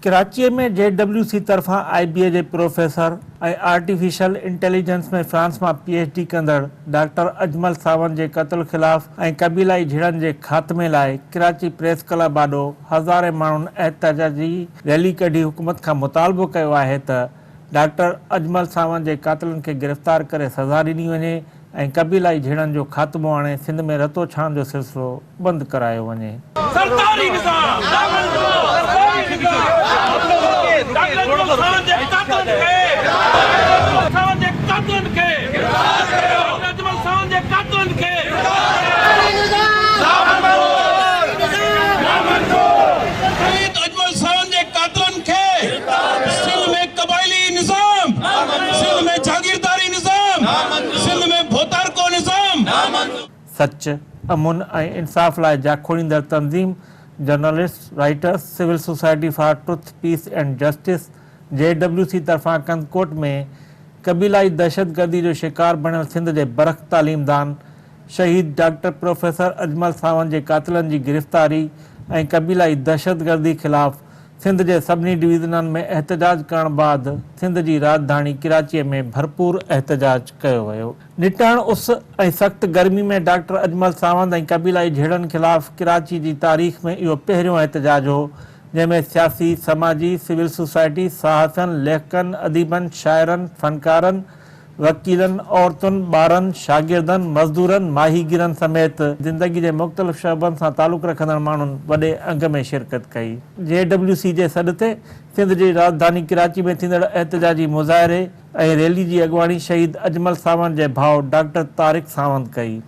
कराची में JWC तरफां IBA जे professor artificial intelligence में फ्रांस में PhD कंदड़ डॉक्टर अजमल सावंत के कत्ल खिलाफ कबीलाई झिड़न के खात्मे लाइ कराची प्रेस क्लब आडो हज़ारे माण्हुनि एहतजाजी रैली कढी हुकूमत का मुतालबो कियो आहे त डॉक्टर अजमल सावंत के कातिलनि के गिरफ्तार करे सज़ा ॾिनी वञे ऐं कबीलाई झिड़न जो खात्मो हाणे सिंध में रतो छाण जो सिलसिलो बंद करायो वञे। सरकारी निज़ाम सच अमुन ऐं इंसाफ़ लाइ जाखोड़ींदड़ तंज़ीम journalist writers civil society for truth peace and justice JWC तरफां कंदकोट में कबीलाई दहशतगर्दी जो शिकार बणियल सिंध के बरख तालीमदान शहीद डॉक्टर प्रोफेसर अजमल सावंत के कातिलनि की गिरफ्तारी ऐं कबीलाई दहशतगर्दी खिलाफ सिंध के सभी डिवीज़नन में एहतजाज करण बाद सिंध की राजधानी कराची में भरपूर एहतजाज किया वयो। निटाण उस ऐं सख्त गर्मी में डॉक्टर अजमल सावंत ऐं कबीलाई झेड़न खिलाफ कराची की तारीख़ में इहो पहिरियों एहतजाज हो जैमें सियासी समाजी सिविल सोसाइटी सहाफ़ियन लेखकन अदीबन शायरन फनकारन वकीलन औरतुन ॿारन शागिर्दन मजदूरन माहीगिरन समेत जिंदगी के मुख्तलिफ़ शोबन से ताल्लुक़ रखंदड़ माण्हुनि वॾे अंग में शिरकत कई। JWC के सॾ ते सिंध की राजधानी कराची में थींदड़ एहतजाजी मुज़ाहिरे ऐं रैली की अगवानी शहीद अजमल सावंत के भाउ डॉक्टर तारिक सावंत कई।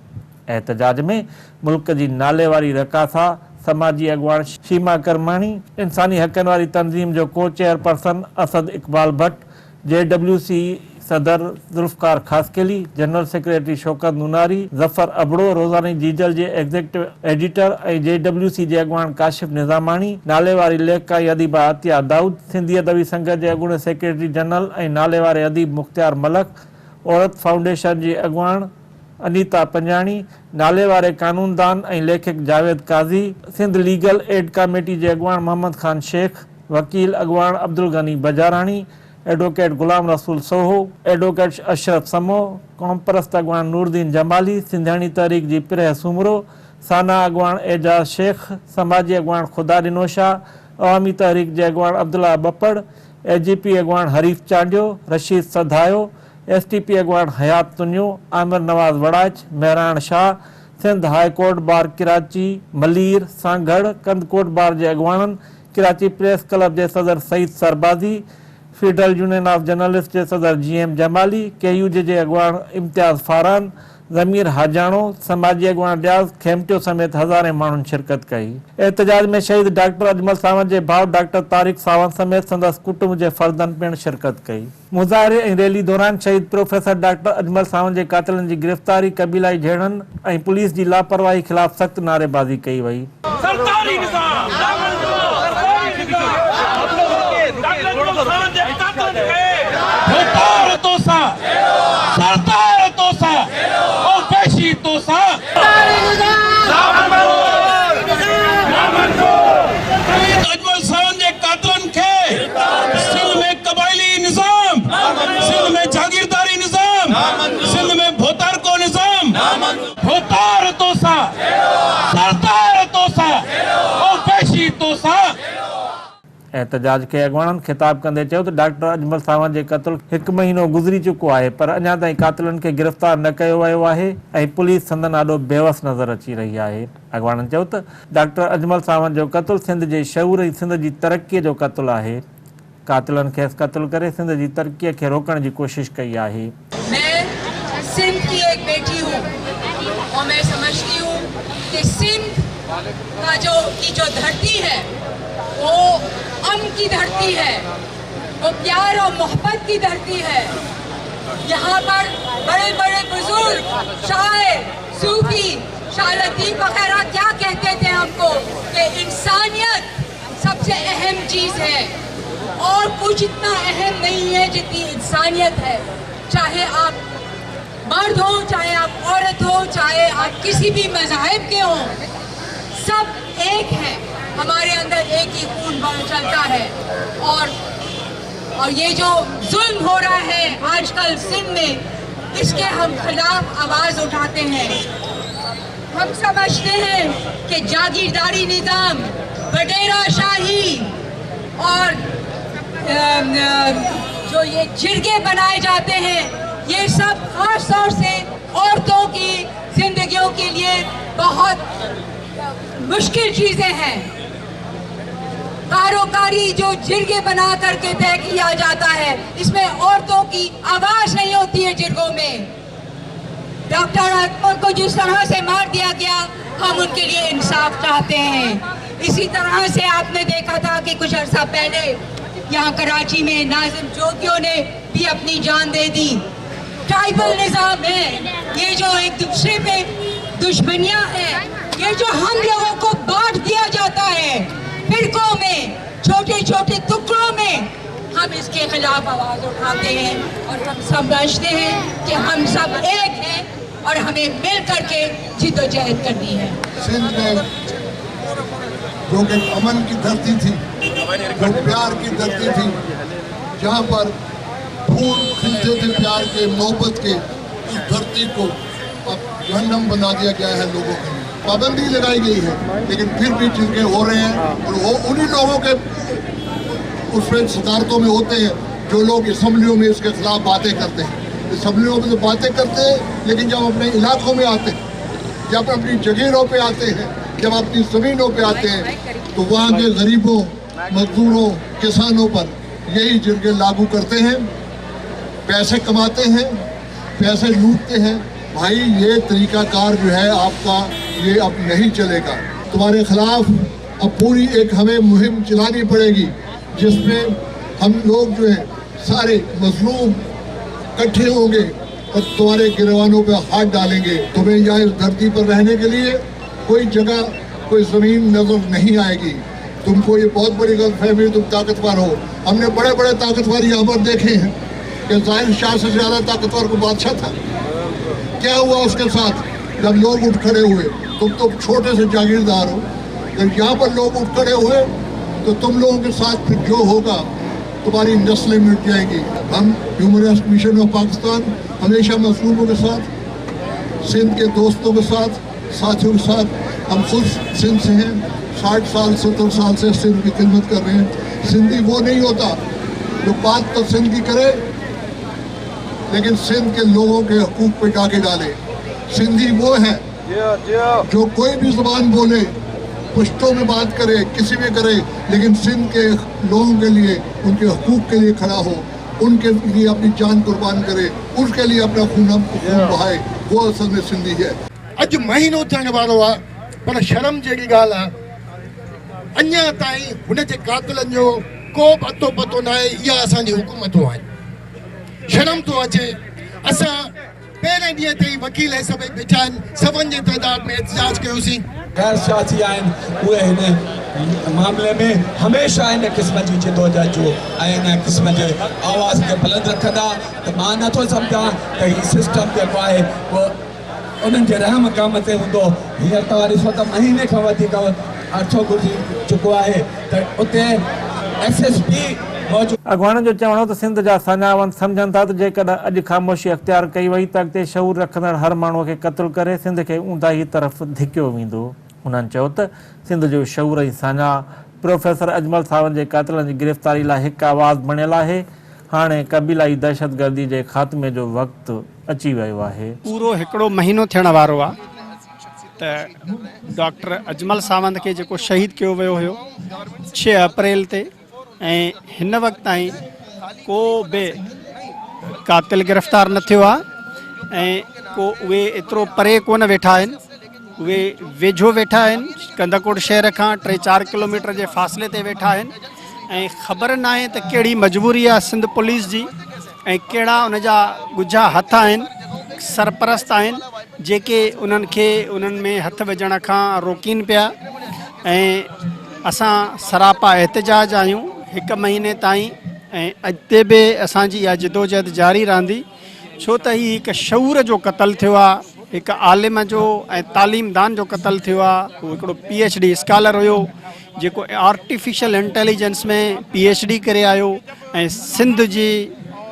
एहतजाज में मुल्क की नाले वाली रकासा समाजी अगवान शीमा करमानी इंसानी हकन वाली तंजीम जो को चेयरपर्सन असद इकबाल भट्ट JWC सदर जुल्फकार खासकेली जनरल सेक्रेटरी शौकत नूनारी जफर अबड़ो रोजानी जीजल के एग्जीक्यूटिव एडिटर JWC के अगवान काशिफ निजामानी नाले वारी लेखका अदीबा अतिया दाऊद सिंधी अदबी संघ के अगूणे सेक्रेटरी जनरल ऐं नाले वारे अदीब मुख्तियार मलक औरत फाउंडेशन की अगवान अनीता पंजाणी नाले वारे कानूनदान ऐं लेखक जावेद काजी सिंध लीगल एड कमेटी के अगवान मोहम्मद खान शेख वकील अगवान अब्दुल गनी बजारानी advocate Ghulam Rasool Soho advocate Ashraf समो कौम परस्त अगवान नूरदीन जमाली सिंधानी तहरीक जी पिरह सुमरो साना अगवान एजाज शेख समाजी अगवान खुदा दिनोशा अवामी तहरीक जे अगवान अब्दुल्ला बपड़ AGP अगवान हरीफ चांडियो रशीद सधायो STP अगवान Hayat Tunio Aamir Nawaz Wadach Mehran Shah Sindh high court bar Karachi Malir Sanghar Kandhkot bar के अगवानन कराची प्रेस क्लब के सदर Saeed Sarbazi federal union of journalist के सदर GM जमाली KU के अगवान इम्तियाज फारान ज़मीर हाजाणो समाजी अगवान रियाज खेमटियो समेत हज़ारे माण्हुनि शिरकत कई। एहतजाज में शहीद डॉक्टर अजमल सावंत के भाउ डॉक्टर तारिक सावंत समेत संदस कुटुंब के फर्दन पिण शिरकत कई। मुज़ाहिरे ऐं रैली दौरान शहीद प्रोफेसर डॉक्टर अजमल सावंत के कातिलनि की गिरफ्तारी कबीलाई झेड़न ऐं पुलिस की लापरवाही खिलाफ सख्त नारेबाजी कई वई। सरकारी निज़ाम एहतजाज के अगवानन खिताब कंदे चयो तो डॉक्टर अजमल सावंत के कत्ल एक महीनो गुजरी चुको है पर अञा ताईं कातिलनि के गिरफ्तार न कयो वियो आहे ऐं पुलिस संदन आॾो बेवस नज़र अची रही है। अगवानन चयो तो डॉक्टर अजमल सावंत जो कत्ल सिंध के शऊर ऐं सिंध की तरक्की जो कत्ल है। कातिलनि खे कत्ल करे सिंध की तरक्की के रोकण की कोशिश कई है। मैं सिंध की एक बेटी हूँ और मैं समझती हूँ कि सिंध का जो धरती है वो अमन की धरती है, वो प्यार और मोहब्बत की धरती है। यहाँ पर बड़े बड़े बुजुर्ग शायर सूफी शाह लतीफ वगैरह क्या कहते थे हमको कि इंसानियत सबसे अहम चीज़ है और कुछ इतना अहम नहीं है जितनी इंसानियत है। चाहे आप मर्द हो, चाहे आप औरत हो, चाहे आप किसी भी मज़हब के हो, सब एक है। हमारे अंदर एक ही खून चलता है। और ये जो जुल्म हो रहा है आजकल सिंध में, इसके हम खिलाफ आवाज उठाते हैं। हम समझते हैं कि जागीरदारी निजाम, बटेरा शाही और जो ये जिरगे बनाए जाते हैं, ये सब खास तौर से औरतों की जिंदगियों के लिए बहुत मुश्किल चीजें हैं। कारोकारी जो जिरगे बना करके तय किया जाता है, इसमें औरतों की आवाज नहीं होती है जिरगों में। डॉक्टर अकबर को जिस तरह से मार दिया गया, हम उनके लिए इंसाफ चाहते हैं। इसी तरह से आपने देखा था कि कुछ अर्सा पहले यहाँ कराची में नाजिम जोगियों ने भी अपनी जान दे दी। ट्राइबल निज़ाम है, ये जो एक दूसरे पे दुश्मनियाँ हैं, ये जो हम लोगों को बांट दिया जाता है फिरकों में, छोटे छोटे टुकड़ों में, हम इसके खिलाफ आवाज उठाते हैं और हम समझते हैं कि हम सब एक हैं और हमें मिल करके जिद्दोजहद करनी है। सिंध में जो कि अमन की धरती थी, जो प्यार की धरती थी, जहाँ पर फूल खिलते थे प्यार के, मोहब्बत के, उस धरती को अब जहन्नम बना दिया गया है लोगों के लिए। पाबंदी लगाई गई है, लेकिन फिर भी जिनके हो रहे हैं और वो उन्हीं लोगों के उसमें सदारतों में होते हैं जो लोग असम्बलियों में इसके खिलाफ बातें करते हैं। असम्बलियों में तो बातें करते हैं, लेकिन जब अपने इलाकों में आते हैं, जब अपनी जगीरों पे आते हैं, जब अपनी ज़मीनों पे आते हैं, तो वहाँ के गरीबों, मजदूरों, किसानों पर यही जिरगे लागू करते हैं, पैसे कमाते हैं, पैसे लूटते हैं। भाई ये तरीकाकार जो है आपका, ये अब नहीं चलेगा। तुम्हारे खिलाफ अब पूरी एक हमें मुहिम चलानी पड़ेगी, जिसमें हम लोग जो है सारे मजलूम इकट्ठे होंगे और तुम्हारे गिरवानों पे हाथ डालेंगे। तुम्हें यहाँ इस धरती पर रहने के लिए कोई जगह, कोई ज़मीन नजर नहीं आएगी। तुमको ये बहुत बड़ी गलतफहमी, तुम ताकतवर हो। हमने बड़े बड़े ताकतवर यहाँ पर देखे हैं कि ज़ाहिर शाह से ज़्यादा ताकतवर को बादशाह था। क्या हुआ उसके साथ? जब लोग उठ खड़े हुए, तुम तो छोटे से जागीरदार हो, जब यहाँ पर लोग उठ खड़े हुए तो तुम लोगों के साथ फिर जो होगा, तुम्हारी नस्लें मिट जाएंगी। हम human rights commission of Pakistan हमेशा मजलूमों के साथ, सिंध के दोस्तों के साथ, साथियों के साथ, हम खुद सिंध से हैं, 60 साल 70 साल से सिंध की खिदमत कर रहे हैं। सिंधी वो नहीं होता जो बात तो सिंध की करे लेकिन सिंध के लोगों के हकूक पे डाके डाले। सिंधी वो है जो कोई भी ज़बान बोले, पुश्तों में बात करे, किसी में करे, लेकिन सिंध के लोगों के लिए, उनके हकूक के लिए खड़ा हो, उनके लिए अपनी जान कुर्बान करे, उसके लिए अपना खून बहाए, वो असल में सिंधी है। अॼु महीनो थियण वारो आहे, पर शर्म जहिड़ी ॻाल्हि आहे, अञा ताईं हुन जे कातिलनि जो को बि अतो पतो न आहे। इहा असांजी हुकूमतूं आहिनि। शर्म थो अचे। असां पहिरें ॾींहं ते ई वकील ऐं सभई बीठा आहिनि, सभनि जे तइदाद में एहतजाज कयोसीं। गैर सियासी आहिनि, उहे हिन मामले में हमेशह इन क़िस्म जी जिदोजहद जो ऐं इन क़िस्म जे आवाज़ खे बुलंद रखंदा। त मां नथो सम्झां त हीउ सिस्टम जेको आहे उहो उन्हनि जे रहम कम ते हूंदो। हींअर तव्हां ॾिसो त महीने खां वधीक अरिसो गुज़री चुको आहे त उते SSP अॻवाननि जो चवणो त सिंध जा सञावन सम्झनि था त जेकॾहिं अॼु ख़ामोशी अख़्तियार कई वई त अॻिते शऊर रखंदड़ हर माण्हूअ खे क़त्ल करे सिंध खे ऊंदाही तरफ़ धिकियो वेंदो। उन्हनि चयो त सिंध जो शऊर ऐं साञा प्रोफेसर अजमल सावंत जे क़ातिलनि जी गिरफ़्तारी लाइ हिकु आवाज़ बणियल आहे। हाणे क़बीलाई दहशतगर्दी जे ख़ात्मे जो वक़्तु अची वियो आहे। पूरो हिकिड़ो महीनो थियण वारो आहे त डॉक्टर अजमल सावंत खे जेको शहीद कयो वियो हुयो 6 अप्रैल ते, ऐं हिन वक़्त ताईं को बि कातिल गिरफ़्तार न थियो आहे ऐं को उहे एतिरो परे कोन वेठा आहिनि, उहे वेझो वेठा आहिनि, कंदकोट शहर खां 3-4 किलोमीटर जे फ़ासिले ते वेठा आहिनि। ऐं ख़बर न आहे त कहिड़ी मजबूरी आहे सिंध पुलिस जी ऐं कहिड़ा उन जा ॻुझा हथ आहिनि, सरपरस्त आहिनि जेके उन्हनि खे उन्हनि में हथ विझण खां रोकीनि पिया। ऐं असां सरापा एहतजाज आहियूं 1 महीने ताईं, ऐं अॻिते बि असांजी इहा जिदोजहद जारी रहंदी, छो त ही हिकु शऊर जो क़त्ल थियो आहे। हिकु आलिम जो ऐं तालीमदान जो क़तल थियो आहे। उहो हिकिड़ो PhD स्कॉलर हुयो जेको आर्टिफिशियल इंटेलिजेंस में PhD करे आयो ऐं सिंध जी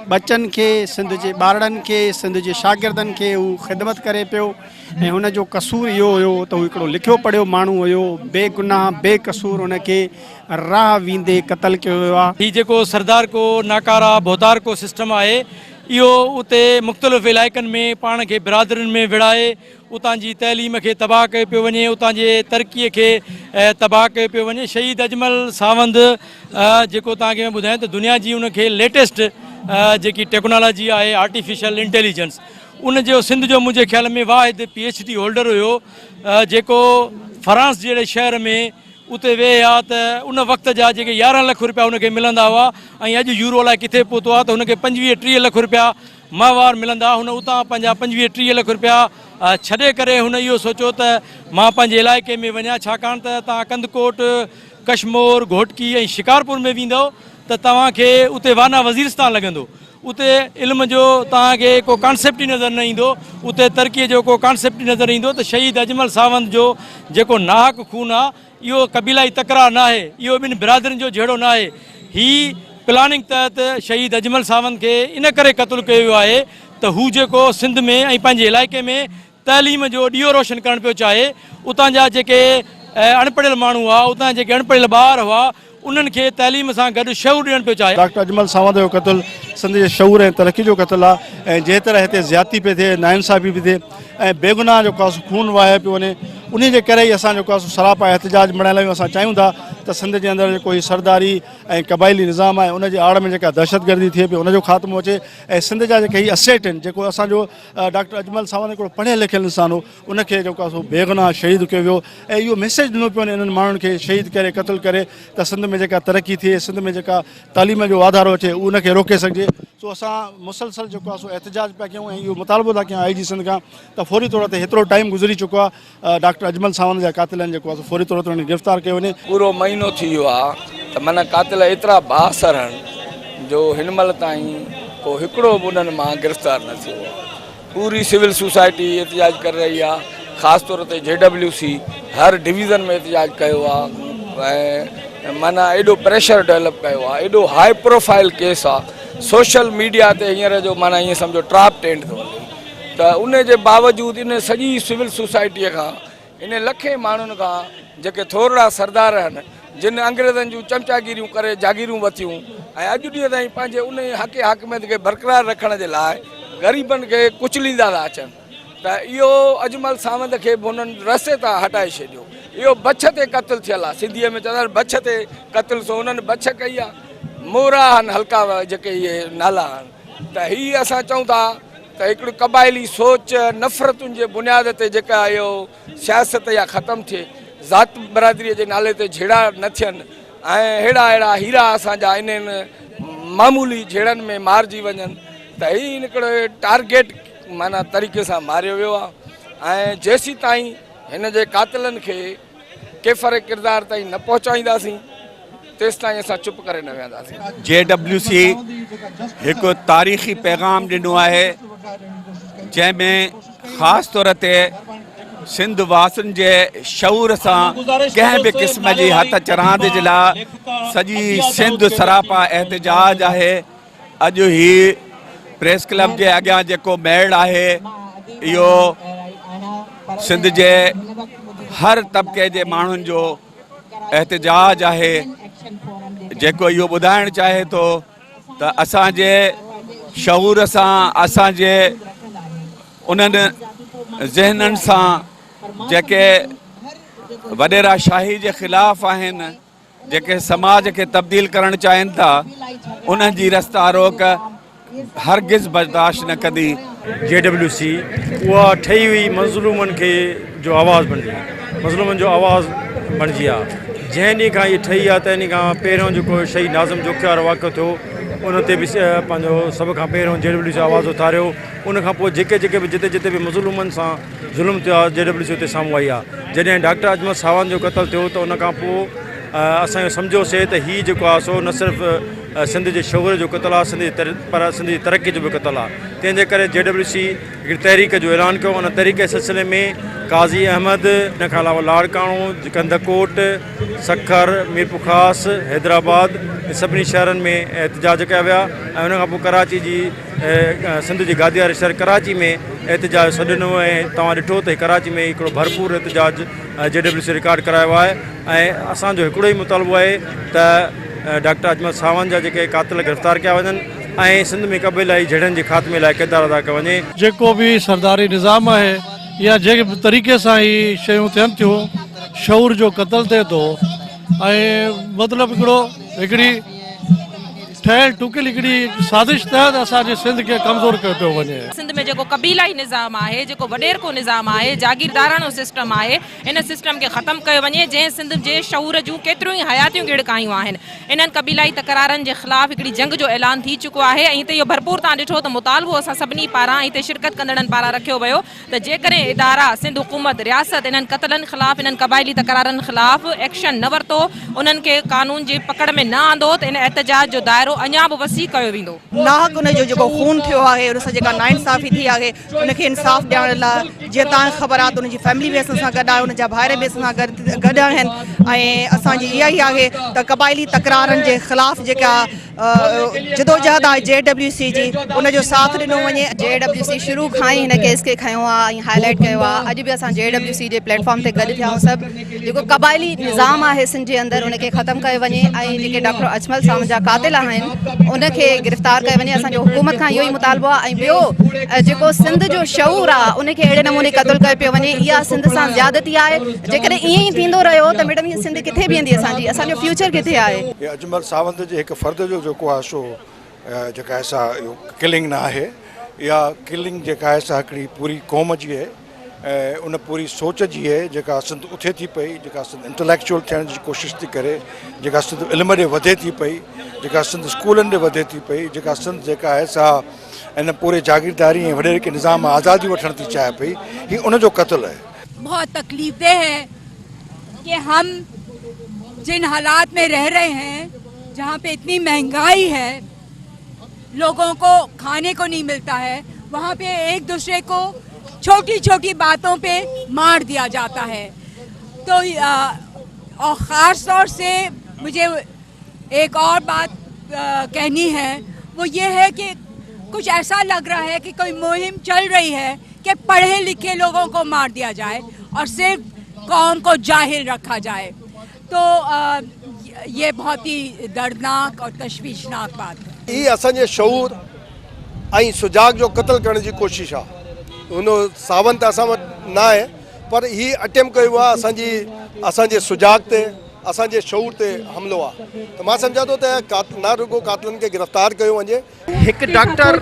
बच्चनि खे, सिंध जे ॿारनि खे, सिंध जे शागिर्दनि खे हू ख़िदमत करे पियो ऐं हुन जो कसूर इहो हुयो त हू हिकिड़ो लिखियो पढ़ियो माण्हू हुयो, बेगुनाह बेकसूर हुनखे राह वेंदे क़तल कयो वियो आहे। ही जेको सरदार को नाकारा भोतार को सिस्टम आहे इहो उते मुख़्तलिफ़ इलाइक़नि में पाण खे बिरादरियुनि में विड़ाए उतां जी तइलीम खे तबाह कयो पियो वञे, उतां जे तरक़ीअ खे तबाह कयो पियो वञे। शहीद अजमल सावंत जेको तव्हांखे मां ॿुधायां त दुनिया जी उनखे लेटेस्ट जेकी टेक्नोलॉजी आहे आर्टिफिशियल इंटेलिजेंस उन जो सिंध जो मुंहिंजे ख़्याल में वाहिद PhD होल्डर हुयो जेको फ्रांस जहिड़े शहर में उते वेहे हा त उन वक़्त जा जेके 11 लख रुपया उनखे मिलंदा हुआ ऐं अॼु यूरो लाइ किथे पहुतो आहे त हुनखे 25-30 लख रुपया माहवार मिलंदा। हुन उतां पंहिंजा 25-30 लख रुपया छॾे करे हुन इहो सोचियो त मां पंहिंजे इलाइक़े में वञा, छाकाणि त तव्हां कंदकोट, कश्मोर, घोटकी ऐं शिकारपुर में वेंदव त तव्हांखे उते वाना वज़ीरस्तान लॻंदो, उते इल्म जो तव्हांखे को कॉन्सेप्ट ई नज़र न ईंदो, उते तरक़ीअ जो को कॉन्सेप्ट ई नज़र ईंदो। त शहीद अजमल सावंत जो जेको नाहक खून आहे इहो कबीलाई तकरार न आहे, इहो ॿिनि बिरादरियुनि जो जहिड़ो न आहे। ही प्लानिंग तहत शहीद अजमल सावंत खे इन करे क़तलु कयो वियो आहे त हू जेको सिंध में ऐं पंहिंजे इलाइक़े में तइलीम जो ॾीओ रोशन करणु पियो चाहे, उतां जा जेके अणपढ़ियल माण्हू हुआ, उतां जेके अणपढ़ियल ॿार हुआ उन्हनि खे तइलीम सां गॾु शऊर ॾियणु पियो चाहे। डॉक्टर अजमल सावंत जो क़तल सिंध जे शऊर ऐं तरक़ी जो क़तल आहे ऐं जंहिं तरह हिते ज़्यादती पई थिए, नाइंसाफ़ी पई थिए ऐं बेगुनाह जेको आहे खून वहाए पियो वञे, उन जे करे ई असां जेको आहे सरापा एहतजाज मनाइण लाइ असां चाहियूं था त सिंध जे अंदरि जेको ही सरदारी ऐं क़बाइली निज़ाम आहे उन जे आड़ में जेका दहशतगर्दी थिए पई उनजो ख़ात्मो अचे ऐं सिंध जा जेके ही असेट आहिनि, जेको असांजो डॉक्टर अजमल सावंत हिकिड़ो पढ़ियल लिखियल इंसान हो, उनखे जेको आहे सो बेगुनाह शहीद कयो वियो ऐं इहो मैसेज ॾिनो पियो वञे इन्हनि माण्हुनि खे शहीद करे क़तल करे त सिंध में जेका तरक़ी थिए, सिंध में जेका तालीम जो वाधारो अचे उनखे रोके सघिजे। सो असां मुसलसल जेको आहे सो एहतजाज पिया कयूं ऐं इहो मुतालबो था कयूं IG सिंध खां त फौरी तौर ते हेतिरो टाइम गुज़री चुको आहे, डॉक्टर अजमल सावंत जा कातिलनि जेको आहे फौरी तौर ते उन्हनि गिरफ़्तार कयो वञे। पूरो महीनो थी वियो आहे त माना कातिल एतिरा बासर आहिनि जो हिन महिल ताईं को हिकिड़ो बि उन्हनि मां गिरफ़्तार न थियो आहे। पूरी सिविल सोसाइटी एहतजाज करे रही आहे, ख़ासि तौर ते JWC हर डिवीज़न में एहतजाज कयो आहे ऐं माना एॾो प्रेशर डेवलप कयो आहे, एॾो हाई प्रोफाइल केस आहे, सोशल मीडिया ते हींअर जो माना ईअं सम्झो ट्राप टेंट थो हले त उन जे बावजूदि इन सॼी सिविल सोसाइटीअ खां इन लखे माण्हुनि खां जेके थोरा सरदार आहिनि जिन अंग्रेज़नि जूं चमचागिरियूं करे जागीरियूं वरितियूं ऐं अॼु ॾींहं ताईं पंहिंजे उन हक़ हाकिमियत खे बरक़रार रखण जे लाइ ग़रीबनि खे कुचलींदा था अचनि त इहो अजमल सावंत खे बि उन्हनि रस्ते तां हटाए छॾियो। इहो बछ ते क़तलु थियल आहे, सिंधीअ में चवंदा आहिनि बछ ते क़तलु, सो उन्हनि बछ कई आहे। मोरा आहिनि हल्का जेके इहे नाला आहिनि त हीअ असां चऊं था त हिकिड़ी क़बाइली सोच नफ़रतुनि जे बुनियाद ते जेका इहो सियासत या ख़तमु थिए, ज़ात बरादरीअ जे नाले ते झेड़ा न थियनि ऐं अहिड़ा हीरा असांजा इन्हनि मामूली झेड़नि में मारिजी वञनि त हीअ हिकिड़ो टारगेट माना तरीक़े सां मारियो वियो आहे ऐं जेसीं ताईं हिन जे कातिलनि खे केफ़र किरदार ताईं न पहुचाईंदासीं तेसि ताईं असां चुप करे न वेहंदासीं। JWC हिकु तारीख़ी पैगाम ॾिनो आहे जंहिंमें ख़ासि तौर ते सिंध वासियुनि जे शऊर सां कंहिं बि क़िस्म जी हथ चरांद जे लाइ सॼी सिंध सरापा एहतजाज आहे। अॼु ही प्रेस क्लब जे अॻियां जेको मेड़ आहे इहो सिंध जे हर तबक़े जे माण्हुनि जो एहतजाज आहे जेको इहो ॿुधाइणु चाहे थो त असांजे शऊर सां, असांजे उन्हनि ज़हननि सां जेके वॾेरा शाही जे ख़िलाफ़ु आहिनि, जेके समाज खे तब्दील करणु चाहिनि था, उन्हनि जी रस्ता रोक हरगिज़ बर्दाश्त न कंदी। JWC उहा ठही हुई मज़लूमनि खे जो आवाज़ बणिजी, मज़लूमनि जो आवाज़ बणिजी आहे। जंहिं ॾींहं खां इहा ठही आहे त इन खां पहिरियों जेको शहीद नाज़िम जोख्यार वाक़ियो थियो उन ते बि पंहिंजो सभ खां पहिरियों JWC आवाज़ उथारियो। उनखां पोइ जेके बि जिते बि मज़लूमनि सां ज़ुल्म थियो आहे JWC उते साम्हूं आई आहे। जॾहिं डॉक्टर अजमल सावंत जो क़तलु थियो त उनखां पोइ असांजो सम्झोसीं त हीअ जेको आहे सो न सिर्फ़ु सिंध जे शऊर जो क़तलु आहे, सिंध जी तरक़ी जो बि क़तलु आहे। तंहिंजे करे JWC हिकिड़ी तहरीक जो ऐलान कयो। उन तहरीक जे सिलसिले में काज़ी अहमद, इन खां अलावा लाड़काणो, कंदकोट, सखर, मीरपुर ख़ास, हैदराबाद सभिनी शहरनि में एहतजाज कया विया। ऐं उन खां पोइ कराची जी सिंध जी गादियार शहर कराची में एहतजाज सॾु ॾिनो। ऐं तव्हां ॾिठो त कराची में हिकिड़ो भरपूर एहतजाज JWC रिकॉर्ड करायो आहे। ऐं असांजो हिकिड़ो ई मुतालबो आहे त डॉक्टर अजमल सावंत जा जेके कातिल गिरफ़्तार कया वञनि ऐं सिंध में क़बीलाई झड़नि जे ख़ात्मे लाइ किरदारु अदा कयो वञे। जेको बि सरदारी निज़ाम आहे या जेके तरीक़े सां ही शयूं थियनि थियूं, शऊर जो क़तल थिए थो ऐं मतिलबु हिकिड़ी ठहियल ठुकियल हिकिड़ी साज़िश तहत असांजे सिंध खे कमज़ोर कयो पियो वञे। सिंध में जेको कबीलाई निज़ाम आहे, जेको वॾेरको निज़ाम आहे, जागीरदारानो सिस्टम आहे, इन सिस्टम खे ख़तमु कयो वञे जंहिं सिंध जे शऊर जूं केतिरियूं ई हयातियूं गिड़कायूं आहिनि। इन्हनि कबीलाई तकरारनि जे ख़िलाफ़ हिकिड़ी जंग जो ऐलान थी चुको आहे ऐं हिते इहो भरपूर तव्हां ॾिठो त मुतालबो असां सभिनी पारां हिते शिरकत कंदड़नि पारां रखियो वियो त जेकॾहिं इदारा सिंध हुकूमत रियासत इन्हनि क़तलनि ख़िलाफ़, इन्हनि कबाइली तकरारनि ख़िलाफ़ एक्शन न वरितो, उन्हनि खे कानून जी पकड़ में न आंदो त इन एहतजाज जो दाइरो अञा बि वसी कयो वेंदो। नाहक उन जो जेको खून थियो आहे, उन सां जेका नाइंसाफ़ी थी आहे, उनखे इंसाफ़ ॾियण लाइ जीअं तव्हांखे ख़बर आहे त उनजी फैमिली बि असां सां गॾु आहे, उनजा भाइर बि असां सां गॾु आहिनि। ऐं असांजी इहा ई आहे त कबाइली तकरारनि जे ख़िलाफ़ जेका जदोजहद आहे JWC जी, उनजो साथ ॾिनो वञे। JWC शुरू खां ई हिन केस खे खयो आहे ऐं हाईलाइट कयो आहे। अॼु बि असां JWC जे प्लेटफॉर्म ते गॾु थिया आहियूं। सभु जेको कबाइली निज़ाम आहे सिंध जे अंदरि, उनखे ख़तमु कयो वञे ऐं जेके डॉक्टर अजमल सावंत जा कातिल आहिनि उनखे गिरफ़्तार कयो वञे। असांजो हुकूमत खां इहो ई मुतालबो आहे। ऐं ॿियो जेको सिंध जो शऊर आहे, उनखे अहिड़े नमूने क़तल कयो पियो वञे। इहा सिंध सां ज़्यादती आहे। जेकॾहिं ईअं ई थींदो रहियो त मैडम हीअ सिंध किथे बीहंदी असांजी, असांजो फ्यूचर किथे आहे। अजमल सावंत जे हिकु फ़र्द जो जेको आहे सो जेका आहे सा किलिंग न आहे, इहा किलिंग जेका आहे सा हिकिड़ी पूरी क़ौम जी आहे ऐं उन पूरी सोच जी आहे जेका सिंध उथे थी पई, जेका सिंध इंटलेक्चुअल थियण जी कोशिशि थी करे, जेका सिंध इल्म ॾे वधे थी पई, जेका सिंध स्कूलनि ॾे वधे थी पई, जेका सिंध जेका आहे सा इन पूरे जागीरदारी ऐं वॾे के निज़ाम आज़ादी वठण थी चाहे पई, हीअ उनजो क़त्ल आहे। बहुत तकलीफदेह है कि हम जिन हालात में रह रहे हैं, जहाँ पे इतनी महंगाई है, लोगों को खाने को नहीं मिलता है, वहाँ पे एक दूसरे को छोटी छोटी बातों पे मार दिया जाता है। तो और ख़ास तौर से मुझे एक और बात कहनी है, वो ये है कि कुछ ऐसा लग रहा है कि कोई मुहिम चल रही है कि पढ़े लिखे लोगों को मार दिया जाए और सिर्फ कौम को जाहिल रखा जाए। तो ये बहुत ही दर्दनाक और तशवीशनाक बात है। ये असांजे शऊर ऐं सुजाग जो क़त्ल करण जी कोशिश आहे। हुन सावंत असां वटि न आहे, पर ही अटेम्प्ट कयो आहे असांजे सुजाग ते, असांजे शऊर ते हमिलो आहे। त मां सम्झां थो त न रुगो कातिलनि खे गिरफ़्तार कयो वञे। हिकु डॉक्टर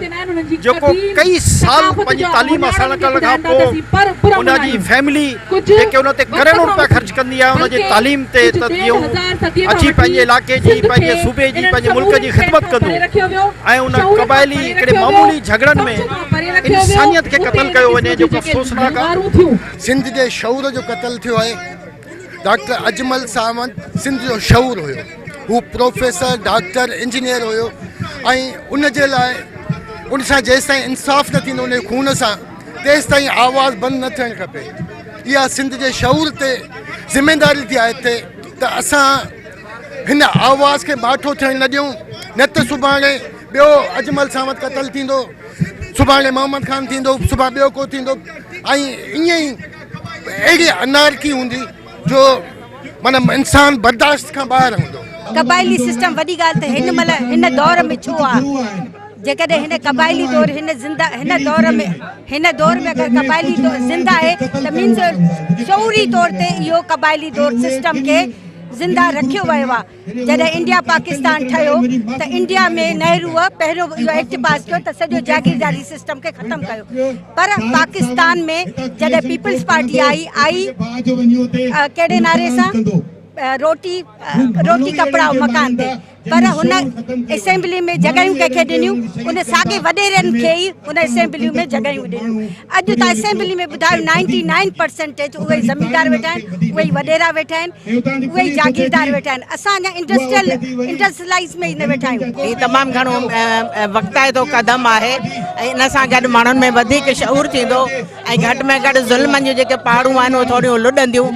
जेको कई साल पंहिंजी तालीम हासिल करण खां पोइ उनजी फैमिली जेके उन ते करोड़ों रुपया ख़र्च कंदी आहे उनजी तालीम ते, त जीअं अची पंहिंजे इलाइक़े जी, पंहिंजे सूबे जी, पंहिंजे मुल्क जी ख़िदमत कंदो ऐं उन क़बाइली हिकिड़े मामूली झगड़नि में इंसानियत खे क़त्ल कयो वञे, जेको अफ़सोसनाक आहे। सिंध जे शऊर जो क़त्ल थियो आहे। डॉक्टर अजमल सावंत सिंध जो शऊर हुयो। हू प्रोफेसर, डॉक्टर, इंजीनियर हुयो ऐं उन जे लाइ उन सां जेसि ताईं इंसाफ़ न थींदो उन खून सां, तेसि ताईं आवाज़ बंदि न थियणु खपे। इहा सिंध जे शऊर ते ज़िमेदारी थी आहे हिते त असां हिन आवाज़ खे माठो थियणु न ॾियूं, न त सुभाणे ॿियो अजमल सावंत क़त्ल थींदो, सुभाणे मोहम्मद खान थींदो, सुभाणे ॿियो को थींदो ऐं ईअं ई अहिड़ी अनारकी हूंदी जो माना इंसान बर्दाश्त खां ॿाहिरि हूंदो। कबाइली सिस्टम वॾी ॻाल्हि त हिन दौर में छो आहे। जेकॾहिं हिन कबाइली दौर हिन दौर में अगरि कबाइली ज़िंदा आहे त मीन्स शऊरी तौर ते इहो कबाइली दौर सिस्टम खे ज़िंदा रखियो वियो आहे। जॾहिं इंडिया पाकिस्तान ठहियो त इंडिया में नेहरूअ पहिरियों इहो एक्ट पास कयो त सॼो जागीरदारी सिस्टम खे ख़तमु कयो। पर पाकिस्तान में जॾहिं पीपल्स पार्टी आई कहिड़े नारे सां रोटी कपिड़ा मकान ते, पर हुन असेंबली में जॻहियूं कंहिंखे ॾिनियूं, उन साॻे वॾेरनि खे ई उन असेंबली में जॻहियूं ॾिनियूं। अॼु त असेंबली में ॿुधायो 99% उहे ई ज़मींदार वेठा आहिनि, उहे ई वॾेरा वेठा आहिनि, उहे ई जागीरदार वेठा आहिनि। असां अञा इंडस्ट्रियलाइज़ में ई न वेठा आहियूं। ही तमामु घणो वक़्ताइतो क़दम आहे ऐं इन सां गॾु माण्हुनि में वधीक शऊर थींदो ऐं घटि में घटि ज़ुल्मनि जूं जेके पहाड़ूं आहिनि उहे थोरियूं लुॾंदियूं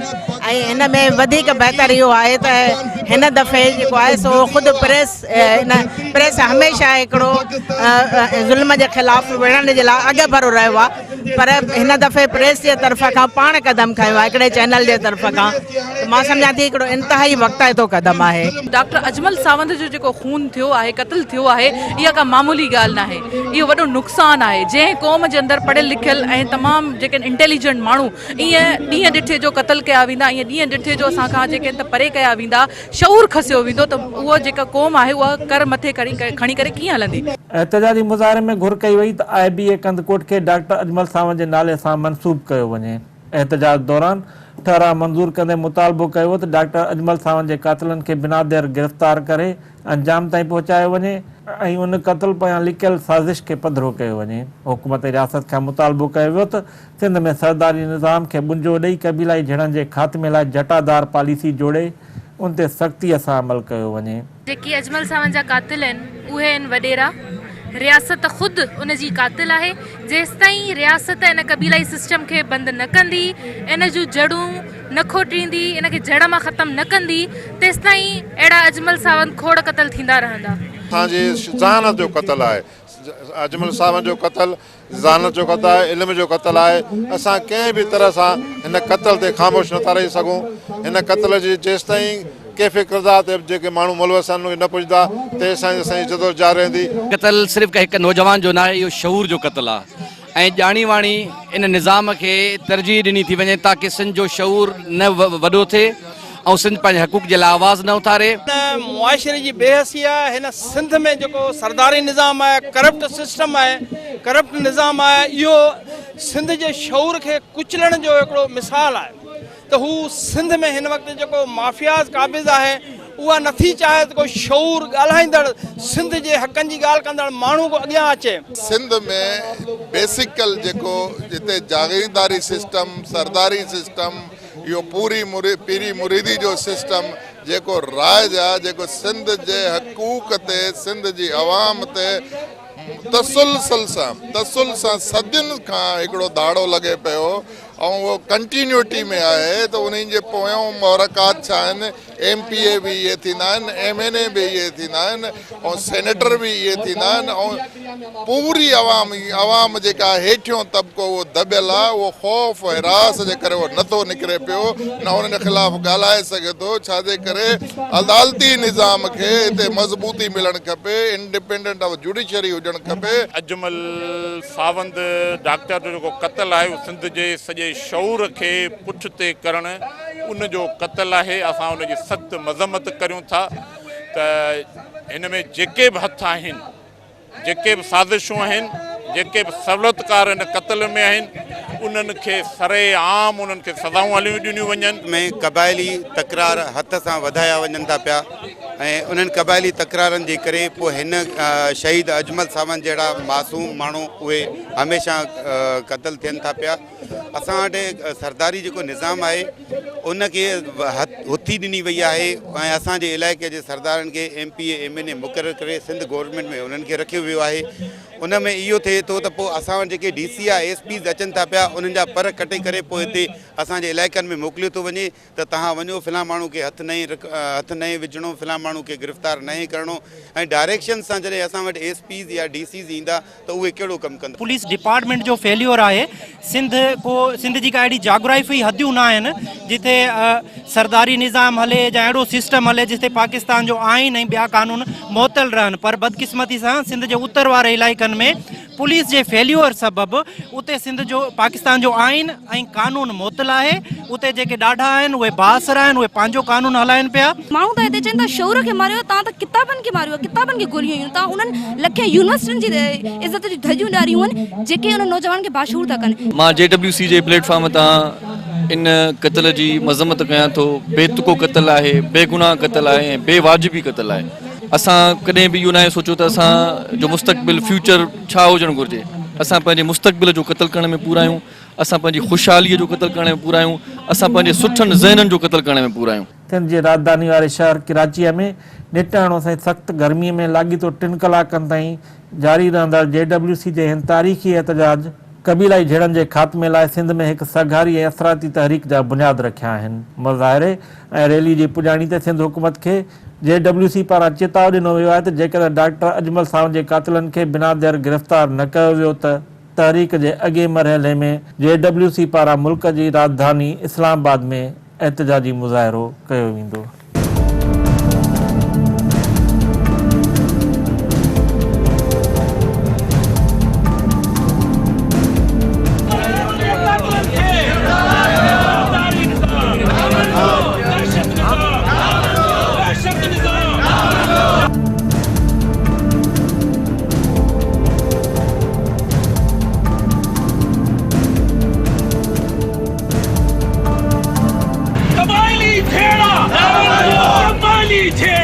ऐं हिन में वधीक बहितर इहो आहे त हिन दफ़े जेको आहे सो ख़ुदि प्रेस हमेशह हिकिड़ो ज़ुल्म जे ख़िलाफ़ विढ़ण जे लाइ अॻु भरो रहियो आहे, पर हिन दफ़े प्रेस जे तरफ़ खां पाण क़दम खयो आहे हिकिड़े चैनल जे तरफ़ खां। मां सम्झां थी हिकिड़ो इंतिहाई वक़्ताइतो क़दम आहे। डॉक्टर अजमल सावंत जो जेको खून थियो आहे, क़त्ल थियो आहे, इहा का मामूली ॻाल्हि न आहे, इहो वॾो नुक़सानु आहे। जंहिं क़ौम जे अंदरि पढ़ियल लिखियल ऐं तमामु जेके इंटेलिजेंट माण्हू ईअं ॾींहं ॾिठे जो क़त्ल कया वेंदा, ईअं ॾींहं ॾिठे जो असांखां जेके त परे कया वेंदा, शऊर खसियो वेंदो, त उहा जेका क़ौम आहे उहा कर मथे खणी करे कीअं हलंदी। एहतजाजी मुज़ाहिरे में घुर कई वई त IBA कंदकोट खे डॉक्टर अजमल सावंत जे नाले सां मनसूब कयो वञे। एहतजाज दौरान ठहराव मंज़ूर कंदे मुतालबो कयो त डॉक्टर अजमल सावंत जे कातिलनि खे बिना देर गिरफ़्तार करे अंजाम ताईं पहुचायो वञे ऐं उन क़त्ल पोयां लिकियल साज़िश खे पधिरो कयो वञे। हुकूमत रियासत खां मुतालबो कयो वियो त सिंध में सरदारी निज़ाम खे बुंजो ॾेई क़बीलाई झड़नि जे ख़ात्मे लाइ जटादार पॉलिसी जोड़े उन ते सख़्तीअ सां अमल कयो वञे। जेकी अजमल सावंत जा कातिल आहिनि उहे आहिनि वॾेरा, रियासत ख़ुदि उन जी कातिल आहे। जेसिताईं रियासत इन क़बीलाई सिस्टम खे बंदि न कंदी, इन जूं जड़ूं न खोटींदी, इन खे जड़ मां ख़तमु न कंदी, तेसिताईं अहिड़ा अजमल सावंत खोड़ क़त्ल थींदा रहंदा। असांजी ज़हानत जो क़त्ल आहे, अजमल सावंत जो क़त्ल ज़हानत जो क़त्ल आहे, इल्म जो क़त्ल आहे। असां कंहिं बि तरह सां हिन क़त्ल ते ख़ामोश नथा रही सघूं। हिन क़त्ल जी जेसिताईं कैफ़े किरदार ते जेके माण्हू मुलवस आहिनि उहे न पुॼंदा तेसिताईं असांजी जदोजहद जारी रहंदी। क़त्ल सिर्फ़ु हिकु नौजवान जो न आहे, इहो शऊर जो क़त्ल आहे ऐं ॼाणी वाणी इन निज़ाम खे तरजीह ॾिनी थी वञे ताकी सिंध जो शऊर न वॾो थिए ऐं सिंध पंहिंजे हक़ूक़ जे लाइ आवाज़ न उथारे। मुआशरे जी बेहसिया हिन सिंध में जेको सरदारी निज़ाम आहे, करप्ट सिस्टम आहे, करप्ट निज़ाम आहे, इहो सिंध जे शऊर खे कुचलण जो हिकिड़ो मिसाल आहे। त हू सिंध में हिन वक़्तु जेको माफ़ियाज़ क़ाबिज़ आहे उहा नथी चाहे त कोई शऊर ॻाल्हाईंदड़ सिंध जे हक़नि जी ॻाल्हि कंदड़ माण्हू को अॻियां अचे। सिंध में बेसिकल जेको जिते जागीरदारी सिस्टम, सरदारी सिस्टम, इहो पीरी मुरीदी जो सिस्टम जेको राज आहे, जेको सिंध जे हक़ूक़ ते, सिंध जी अवाम ते तसुलसल सां सदियुनि खां हिकिड़ो दाड़ो लॻे पियो ऐं उहो कंटिन्यूटी में आहे। त उन्हनि जे पोयां महरकात छा आहिनि, MPA बि इहे थींदा आहिनि, MNA बि इहे थींदा आहिनि ऐं सेनेटर बि इहे थींदा आहिनि ऐं पूरी अवाम जेका हेठियों तबिको उहो दबियल आहे, उहो ख़ौफ़ हिरास जे करे उहो नथो निकिरे पियो, न उन्हनि ख़िलाफ़ु ॻाल्हाए सघे थो। छाजे करे अदालती निज़ाम खे हिते मज़बूती मिलणु खपे, इंडिपेंडेंट ऑफ जुडिशरी हुजणु खपे। अजमल सावंत डॉक्टर जो जेको क़त्ल आहे उहो सिंध जे सॼे शऊर खे पुठिते करणु उन जो क़त्ल आहे। असां उन जी सख़्तु मज़म्मत करियूं था त हिन में जेके बि हथ आहिनि, जेके बि साज़िशूं आहिनि, जेके बि सहूलियतकार हिन क़त्ल में आहिनि, उन्हनि खे सरे आम उन्हनि खे सज़ाऊं ॾिनियूं वञनि। में क़बाइली तकरार हथ सां वधाया वञनि था पिया ऐं उन्हनि क़बाइली तकरारनि जे करे पोइ हिन शहीद अजमल सावंत जहिड़ा मासूम माण्हू उहे हमेशह क़त्ल थियनि था पिया। असां वटि सरदारी जेको निज़ाम आहे उनखे हुथी ॾिनी वई आहे ऐं असांजे इलाइक़े जे सरदारनि खे MPA MNA मुक़ररु करे सिंध गवर्नमेंट में उन्हनि खे रखियो वियो आहे। उन में इहो थिए थो त पोइ असां वटि जेके DC SPs अचनि था पिया उन्हनि जा पर कटे करे पोइ हिते असांजे इलाइक़नि में मोकिलियो थो वञे त तव्हां वञो फ़िलहां माण्हू खे हथ न विझणो, फ़िलहां माण्हू खे गिरफ़्तार न करणो ऐं डायरेक्शन सां जॾहिं असां वटि SPs या DCs ईंदा त उहे कहिड़ो कमु कंदा। पुलिस डिपार्टमेंट जो फेल्योर आहे। सिंध जी का अहिड़ी जाग्राफी हदियूं न आहिनि जिथे सरदारी निज़ाम हले या अहिड़ो सिस्टम हले जिथे पाकिस्तान जो आइन ऐं ॿिया कानून मुअतल रहनि, पर बदकिस्मती सां सिंध जे उत्तर वारे इलाइक़नि में पुलिस जे फेल्योर सबबि उते सिंध जो पाकिस्तान जो आइन ऐं कानून मुअतल आहे। उते जेके ॾाढा आहिनि उहे बासर आहिनि, उहे पंहिंजो कानून हलाइनि पिया। माण्हू त हिते चवनि था शऊर खे मारियो, तव्हां त किताबनि खे मारियो, किताबनि खे गोलियूं आहियूं, तव्हां उन्हनि लखे यूनिवर्सिटियुनि जी इज़त जी धजियूं ॾारियूं आहिनि जेके उन नौजवान खे बाशूर था कनि। मां JWC जे प्लेटफॉर्म तां इन क़त्ल जी मज़म्मत कयां थो। बेतुको क़त्ल आहे, बेगुनाह क़त्ल आहे, बेवाजिबी क़त्ल आहे। असां कॾहिं बि इहो न सोचो त असांजो मुस्तक़बिल फ्यूचर छा हुजणु घुरिजे। असां पंहिंजे मुस्तक़बिल जो क़तल करण में पूरा आहियूं, असां पंहिंजी ख़ुशहालीअ जो क़तल करण में पूरा आहियूं, असां पंहिंजे सुठनि ज़हननि जो क़तल करण में पूरा आहियूं। सिंध जे राजधानी वारे शहर कराचीअ में निटाणो सां सख़्त गर्मीअ में लाॻीतो 3 कलाकनि ताईं जारी रहंदड़ JWC जे हिन तारीख़ी एहतजाज कबीलाई झड़नि जे ख़ात्मे लाइ सिंध में हिकु सघारी ऐं असराती तहरीक जा बुनियाद रखिया आहिनि। मुज़ाहिरे ऐं रैली जी पुॼाणी ते सिंध हुकूमत खे JWC पारां चेताव ॾिनो वियो आहे त जेकॾहिं डॉक्टर अजमल सावंत जे कातिलनि खे बिना देर गिरफ़्तार न कयो वियो त तहरीक जे अॻे मरहले में JWC पारां मुल्क जी राजधानी इस्लामाबाद में एहतजाजी मुज़ाहिरो कयो वेंदो। कबायली छेड़ा